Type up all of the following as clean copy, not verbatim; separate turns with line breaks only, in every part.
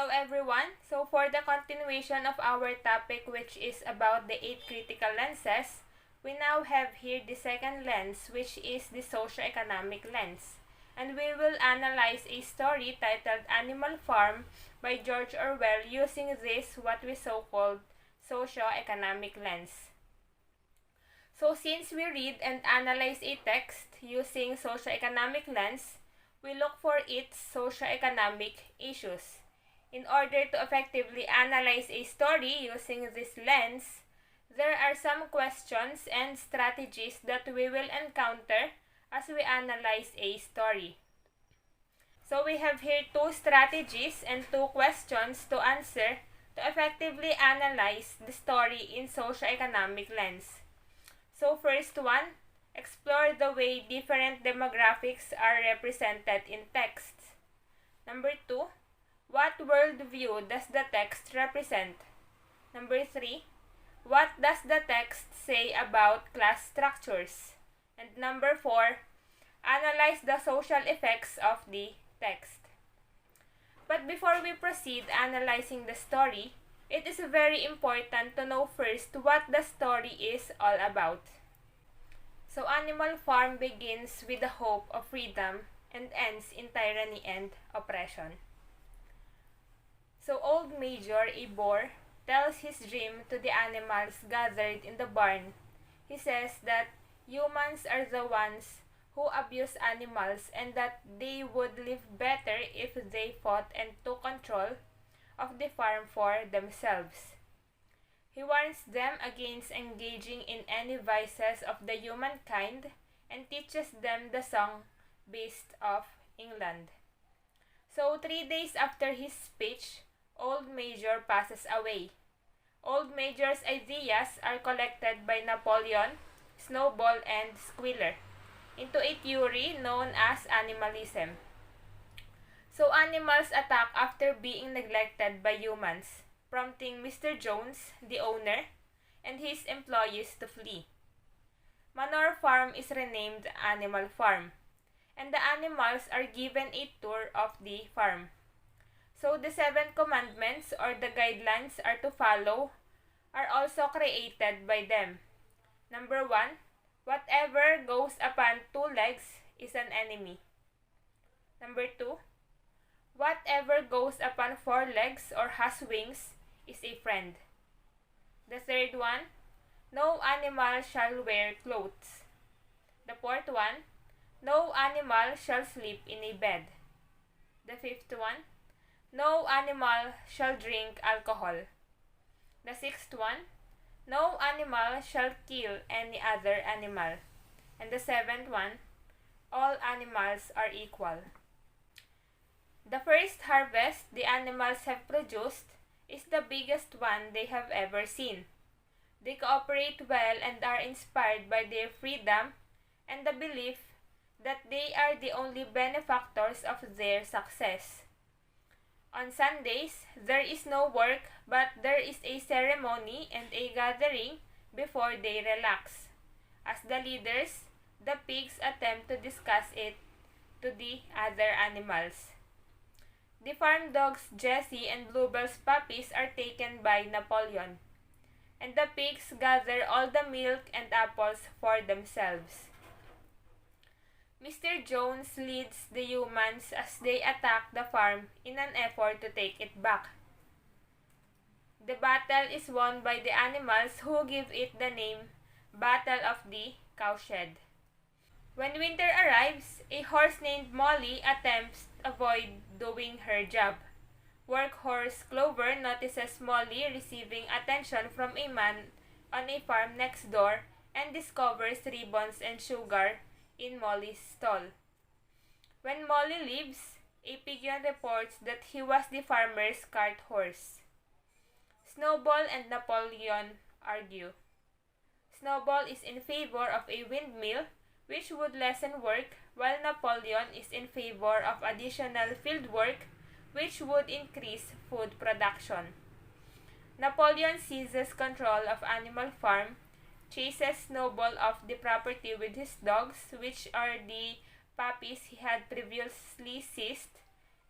Hello everyone! So for the continuation of our topic, which is about the 8 critical lenses, we now have here the second lens, which is the socio-economic lens. And we will analyze a story titled Animal Farm by George Orwell using this what we so-called socio-economic lens. So since we read and analyze a text using socio-economic lens, we look for its socio-economic issues. In order to effectively analyze a story using this lens, there are some questions and strategies that we will encounter as we analyze a story. So we have here 2 strategies and 2 questions to answer to effectively analyze the story in socio-economic lens. So first one, explore the way different demographics are represented in text. Number 2, what worldview does the text represent? Number 3, what does the text say about class structures? And number 4, analyze the social effects of the text. But before we proceed analyzing the story, it is very important to know first what the story is all about. So Animal Farm begins with the hope of freedom and ends in tyranny and oppression. So Old Major, a boar, tells his dream to the animals gathered in the barn. He says that humans are the ones who abuse animals and that they would live better if they fought and took control of the farm for themselves. He warns them against engaging in any vices of the humankind and teaches them the song Beast of England. So 3 days after his speech, Old Major passes away. Old Major's ideas are collected by Napoleon, Snowball, and Squealer into a theory known as animalism. So animals attack after being neglected by humans, prompting Mr. Jones, the owner, and his employees to flee. Manor Farm is renamed Animal Farm, and the animals are given a tour of the farm. So the 7 commandments or the guidelines are to follow are also created by them. Number 1, whatever goes upon 2 legs is an enemy. Number 2, whatever goes upon 4 legs or has wings is a friend. The third one, no animal shall wear clothes. The fourth one, no animal shall sleep in a bed. The fifth one, no animal shall drink alcohol. The sixth one, no animal shall kill any other animal. And the seventh one, all animals are equal. The first harvest the animals have produced is the biggest one they have ever seen. They cooperate well and are inspired by their freedom and the belief that they are the only benefactors of their success. On Sundays, there is no work, but there is a ceremony and a gathering before they relax. As the leaders, the pigs attempt to discuss it to the other animals. The farm dogs Jessie and Bluebell's puppies are taken by Napoleon, and the pigs gather all the milk and apples for themselves. Mr. Jones leads the humans as they attack the farm in an effort to take it back. The battle is won by the animals who give it the name Battle of the Cowshed. When winter arrives, a horse named Molly attempts to avoid doing her job. Workhorse Clover notices Molly receiving attention from a man on a farm next door and discovers ribbons and sugar in Molly's stall. When Molly leaves, a pigeon reports that he was the farmer's cart horse. Snowball and Napoleon argue. Snowball is in favor of a windmill which would lessen work, while Napoleon is in favor of additional field work which would increase food production. Napoleon seizes control of Animal Farm, chases Snowball off the property with his dogs, which are the puppies he had previously seized,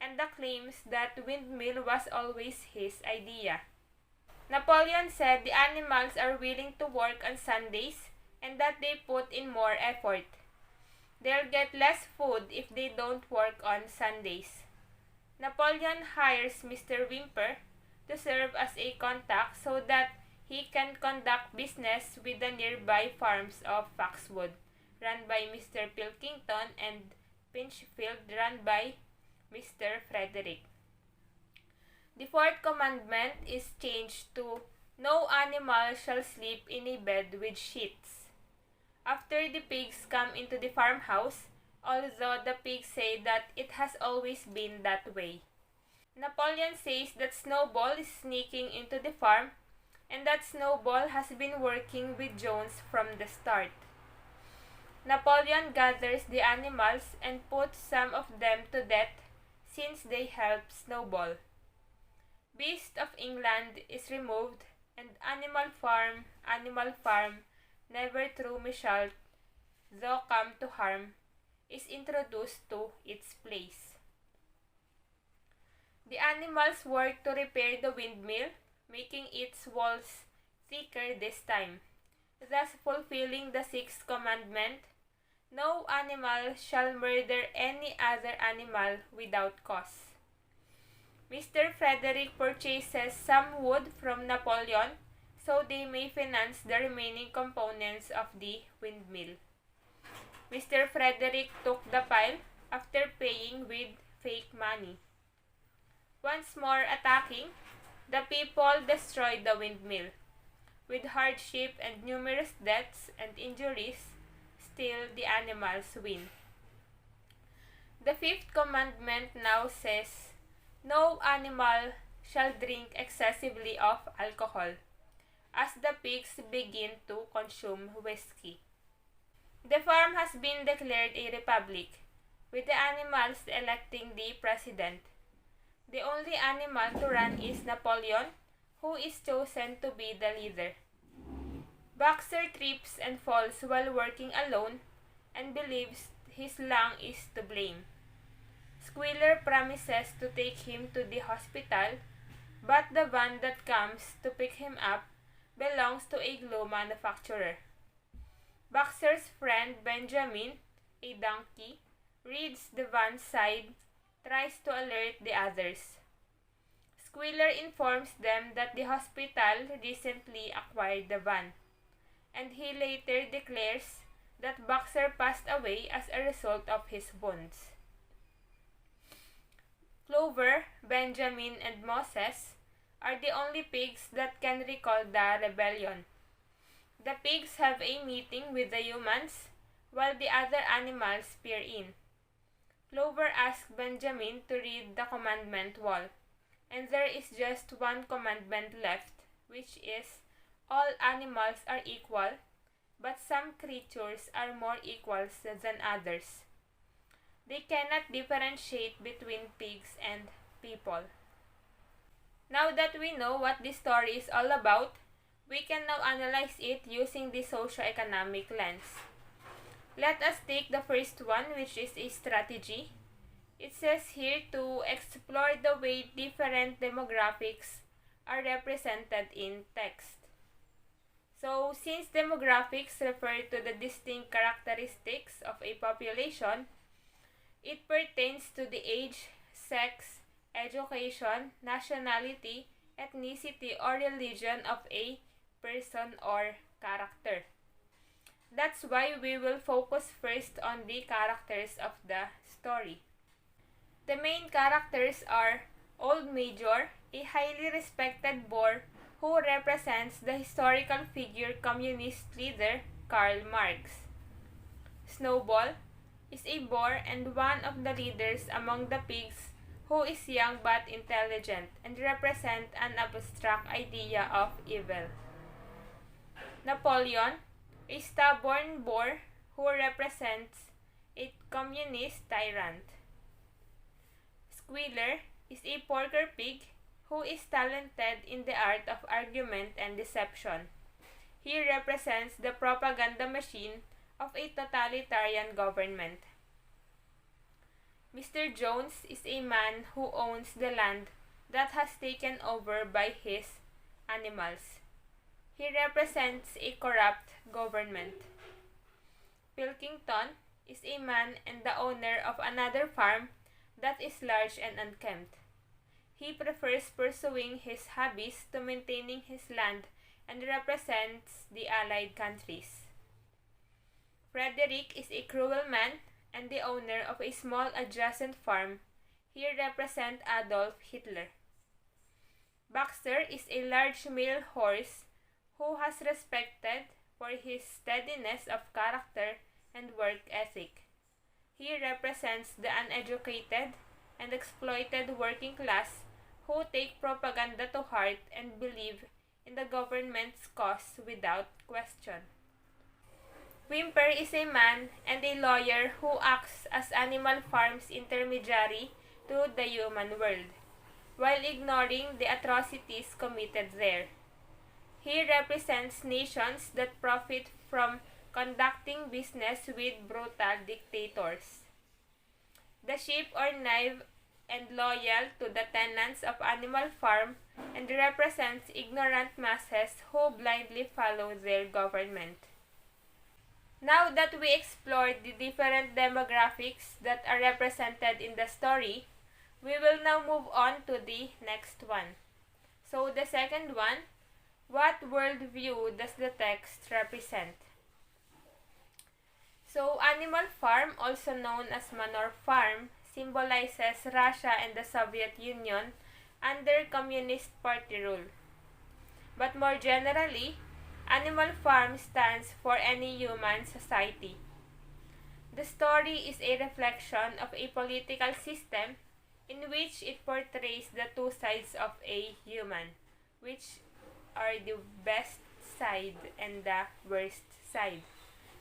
and the claims that windmill was always his idea. Napoleon said the animals are willing to work on Sundays and that they put in more effort. They'll get less food if they don't work on Sundays. Napoleon hires Mr. Whymper to serve as a contact so that he can conduct business with the nearby farms of Foxwood, run by Mr. Pilkington, and Pinchfield, run by Mr. Frederick. The fourth commandment is changed to, "No animal shall sleep in a bed with sheets." After the pigs come into the farmhouse, although the pigs say that it has always been that way. Napoleon says that Snowball is sneaking into the farm and that Snowball has been working with Jones from the start. Napoleon gathers the animals and puts some of them to death since they help Snowball. Beast of England is removed and Animal Farm, never through me shalt thou come to harm, is introduced to its place. The animals work to repair the windmill, making its walls thicker this time, thus fulfilling the sixth commandment, "No animal shall murder any other animal without cause." Mr. Frederick purchases some wood from Napoleon so they may finance the remaining components of the windmill. Mr. Frederick took the pile after paying with fake money. Once more attacking, the people destroyed the windmill. With hardship and numerous deaths and injuries, still the animals win. The fifth commandment now says, "No animal shall drink excessively of alcohol," as the pigs begin to consume whiskey. The farm has been declared a republic, with the animals electing the president. The only animal to run is Napoleon, who is chosen to be the leader. Boxer trips and falls while working alone and believes his lung is to blame. Squealer promises to take him to the hospital, but the van that comes to pick him up belongs to a glue manufacturer. Boxer's friend Benjamin, a donkey, reads the van's side, tries to alert the others. Squealer informs them that the hospital recently acquired the van, and he later declares that Boxer passed away as a result of his wounds. Clover, Benjamin, and Moses are the only pigs that can recall the rebellion. The pigs have a meeting with the humans, while the other animals peer in. Clover asks Benjamin to read the commandment wall, and there is just one commandment left, which is, "All animals are equal, but some creatures are more equal than others." They cannot differentiate between pigs and people. Now that we know what this story is all about, we can now analyze it using the socio-economic lens. Let us take the first one, which is a strategy. It says here to explore the way different demographics are represented in text. So, since demographics refer to the distinct characteristics of a population, it pertains to the age, sex, education, nationality, ethnicity, or religion of a person or character. That's why we will focus first on the characters of the story. The main characters are Old Major, a highly respected Boer who represents the historical figure communist leader Karl Marx. Snowball is a Boer and one of the leaders among the pigs who is young but intelligent and represent an abstract idea of evil. Napoleon, a stubborn Boer who represents a communist tyrant. Squealer is a porker pig who is talented in the art of argument and deception. He represents the propaganda machine of a totalitarian government. Mr. Jones is a man who owns the land that has taken over by his animals. He represents a corrupt government. Pilkington is a man and the owner of another farm that is large and unkempt. He prefers pursuing his hobbies to maintaining his land and represents the allied countries. Frederick is a cruel man and the owner of a small adjacent farm. He represents Adolf Hitler. Boxer is a large male horse who has respected for his steadiness of character and work ethic. He represents the uneducated and exploited working class who take propaganda to heart and believe in the government's cause without question. Whymper is a man and a lawyer who acts as Animal Farm's intermediary to the human world, while ignoring the atrocities committed there. He represents nations that profit from conducting business with brutal dictators. The sheep are naive and loyal to the tenants of Animal Farm and represents ignorant masses who blindly follow their government. Now that we explored the different demographics that are represented in the story, we will now move on to the next one. So the second one, what worldview does the text represent? So Animal Farm, also known as Manor Farm, symbolizes Russia and the Soviet Union under Communist Party rule. But more generally, Animal Farm stands for any human society. The story is a reflection of a political system in which it portrays the two sides of a human, which are the best side and the worst side,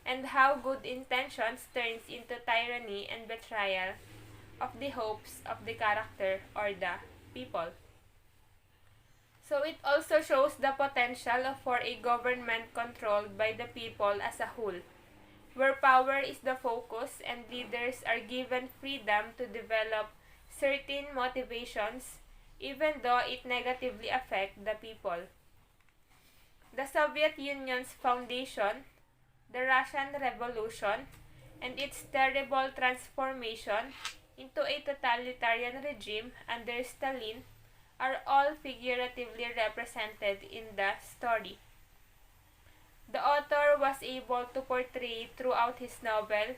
and how good intentions turns into tyranny and betrayal of the hopes of the character or the people. So it also shows the potential for a government controlled by the people as a whole, where power is the focus and leaders are given freedom to develop certain motivations even though it negatively affects the people. The Soviet Union's foundation, the Russian Revolution, and its terrible transformation into a totalitarian regime under Stalin are all figuratively represented in the story. The author was able to portray throughout his novel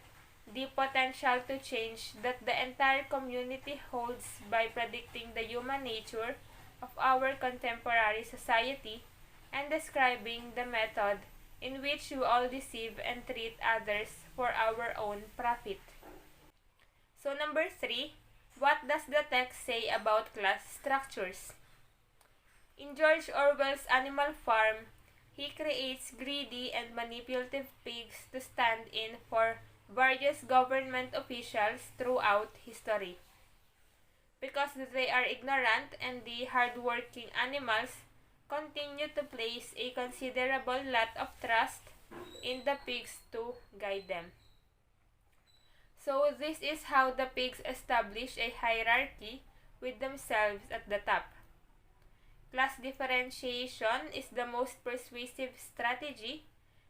the potential to change that the entire community holds by predicting the human nature of our contemporary society and describing the method in which we all deceive and treat others for our own profit. So number 3, what does the text say about class structures? In George Orwell's Animal Farm, he creates greedy and manipulative pigs to stand in for various government officials throughout history. Because they are ignorant and the hardworking animals continue to place a considerable lot of trust in the pigs to guide them. So this is how the pigs establish a hierarchy with themselves at the top. Class differentiation is the most persuasive strategy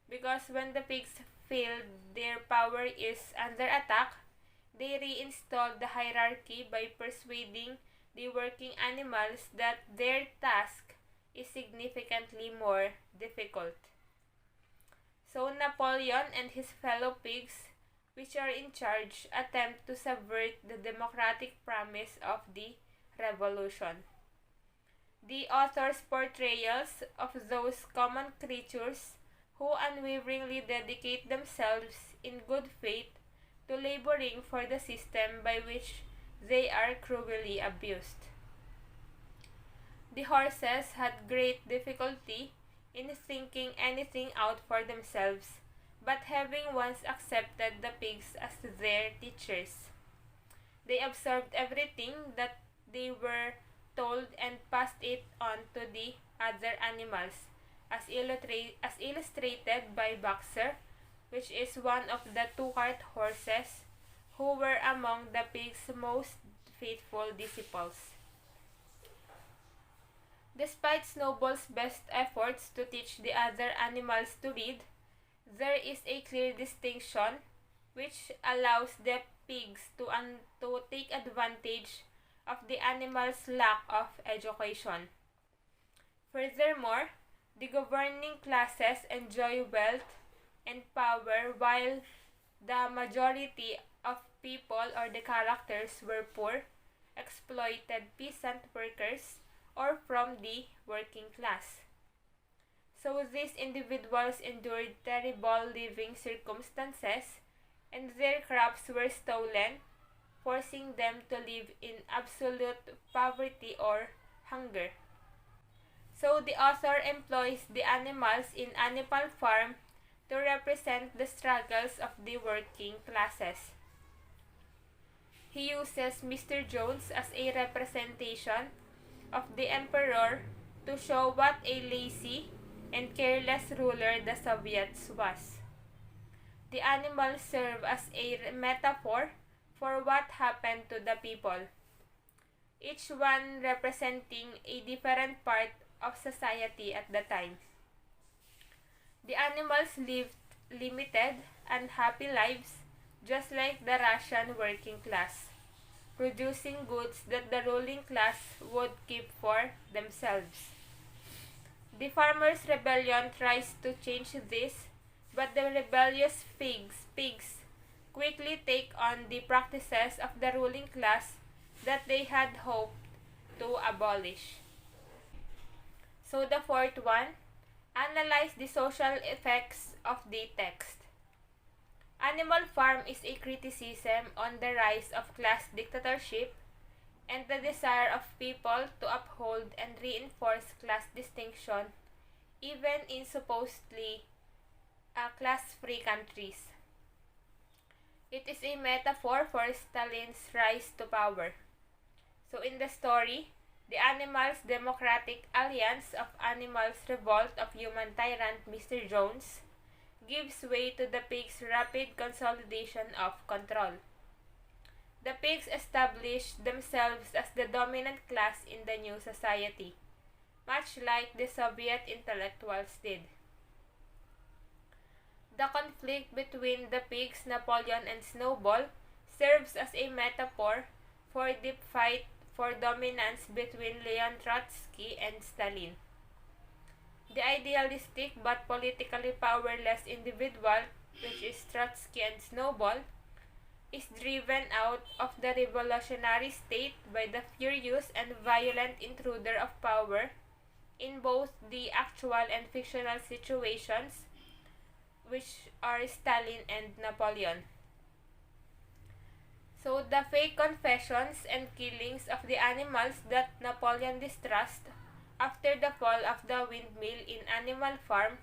because when the pigs feel their power is under attack, they reinstall the hierarchy by persuading the working animals that their task is significantly more difficult. So Napoleon and his fellow pigs, which are in charge, attempt to subvert the democratic promise of the revolution. The author's portrayals of those common creatures who unwaveringly dedicate themselves in good faith to laboring for the system by which they are cruelly abused. The horses had great difficulty in thinking anything out for themselves, but having once accepted the pigs as their teachers, they absorbed everything that they were told and passed it on to the other animals, as illustrated by Boxer, which is one of the two cart horses who were among the pig's most faithful disciples. Despite Snowball's best efforts to teach the other animals to read, there is a clear distinction which allows the pigs to take advantage of the animals' lack of education. Furthermore, the governing classes enjoy wealth and power while the majority of people or the characters were poor, exploited peasant workers, or from the working class. So these individuals endured terrible living circumstances and their crops were stolen, forcing them to live in absolute poverty or hunger. So the author employs the animals in Animal Farm to represent the struggles of the working classes. He uses Mr. Jones as a representation of the emperor to show what a lazy and careless ruler the Soviets was. The animals serve as a metaphor for what happened to the people, each one representing a different part of society at the time. The animals lived limited, unhappy lives, just like the Russian working class, producing goods that the ruling class would keep for themselves. The farmers' rebellion tries to change this, but the rebellious pigs quickly take on the practices of the ruling class that they had hoped to abolish. So the fourth one, analyze the social effects of the text. Animal Farm is a criticism on the rise of class dictatorship and the desire of people to uphold and reinforce class distinction even in supposedly class-free countries. It is a metaphor for Stalin's rise to power. So in the story, the animals' democratic alliance of animals' revolt of human tyrant Mr. Jones gives way to the pigs' rapid consolidation of control. The pigs establish themselves as the dominant class in the new society, much like the Soviet intellectuals did. The conflict between the pigs, Napoleon, and Snowball serves as a metaphor for the fight for dominance between Leon Trotsky and Stalin. The idealistic but politically powerless individual, which is Trotsky and Snowball, is driven out of the revolutionary state by the furious and violent intruder of power in both the actual and fictional situations, which are Stalin and Napoleon. So the fake confessions and killings of the animals that Napoleon distrusts after the fall of the windmill in Animal Farm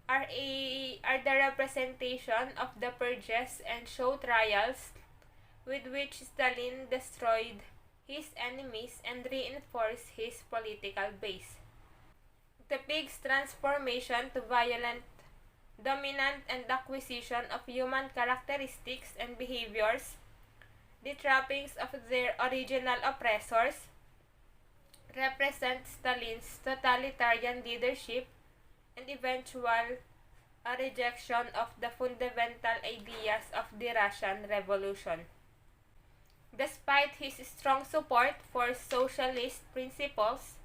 are the representation of the purges and show trials with which Stalin destroyed his enemies and reinforced his political base. The pig's transformation to violent, dominant, and acquisition of human characteristics and behaviors, the trappings of their original oppressors, represent Stalin's totalitarian leadership and eventual rejection of the fundamental ideas of the Russian Revolution. Despite his strong support for socialist principles,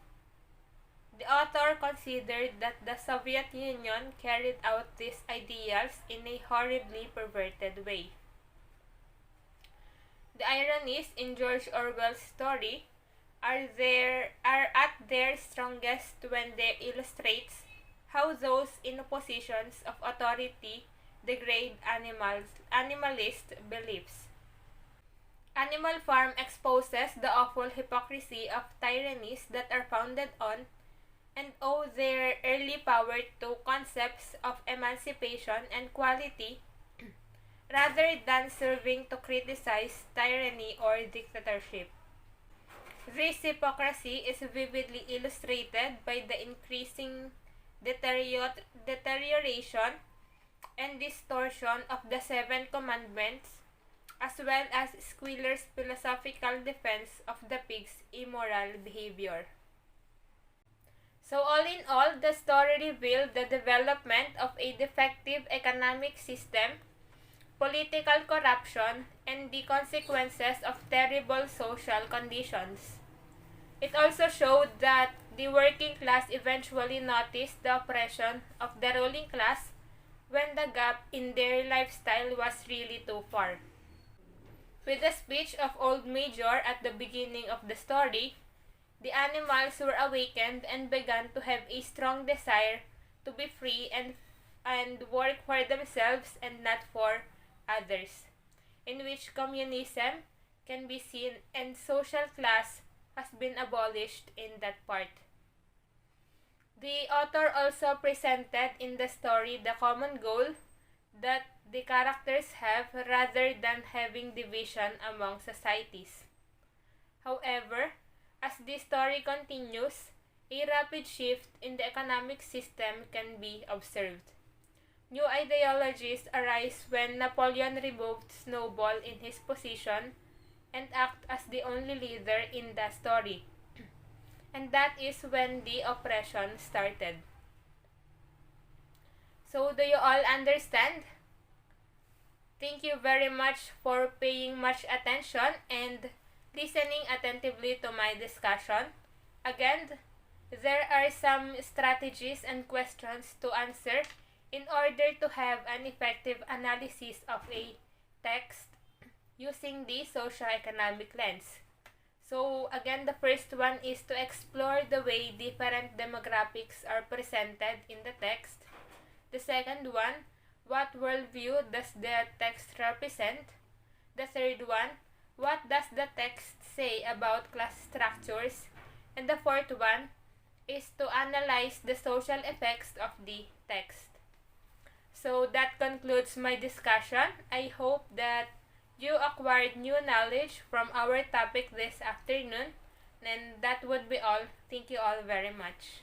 the author considered that the Soviet Union carried out these ideals in a horribly perverted way. The ironies in George Orwell's story are at their strongest when they illustrates how those in positions of authority degrade animalist beliefs. Animal Farm exposes the awful hypocrisy of tyrannies that are founded on and owe their early power to concepts of emancipation and quality rather than serving to criticize tyranny or dictatorship. This hypocrisy is vividly illustrated by the increasing deterioration and distortion of the Seven Commandments as well as Squiller's philosophical defense of the pig's immoral behavior. So all in all, the story revealed the development of a defective economic system, political corruption, and the consequences of terrible social conditions. It also showed that the working class eventually noticed the oppression of the ruling class when the gap in their lifestyle was really too far. With the speech of Old Major at the beginning of the story, the animals were awakened and began to have a strong desire to be free and work for themselves and not for others, in which communism can be seen and social class has been abolished in that part. The author also presented in the story the common goal that the characters have rather than having division among societies. However, as the story continues, a rapid shift in the economic system can be observed. New ideologies arise when Napoleon removed Snowball in his position and act as the only leader in the story. And that is when the oppression started. So do you all understand? Thank you very much for paying much attention and listening attentively to my discussion. Again, there are some strategies and questions to answer in order to have an effective analysis of a text using the socio-economic lens. So again, the first one is to explore the way different demographics are presented in the text. The second one, what worldview does the text represent? The third one, what does the text say about class structures? And the fourth one is to analyze the social effects of the text. So that concludes my discussion. I hope that you acquired new knowledge from our topic this afternoon. And that would be all. Thank you all very much.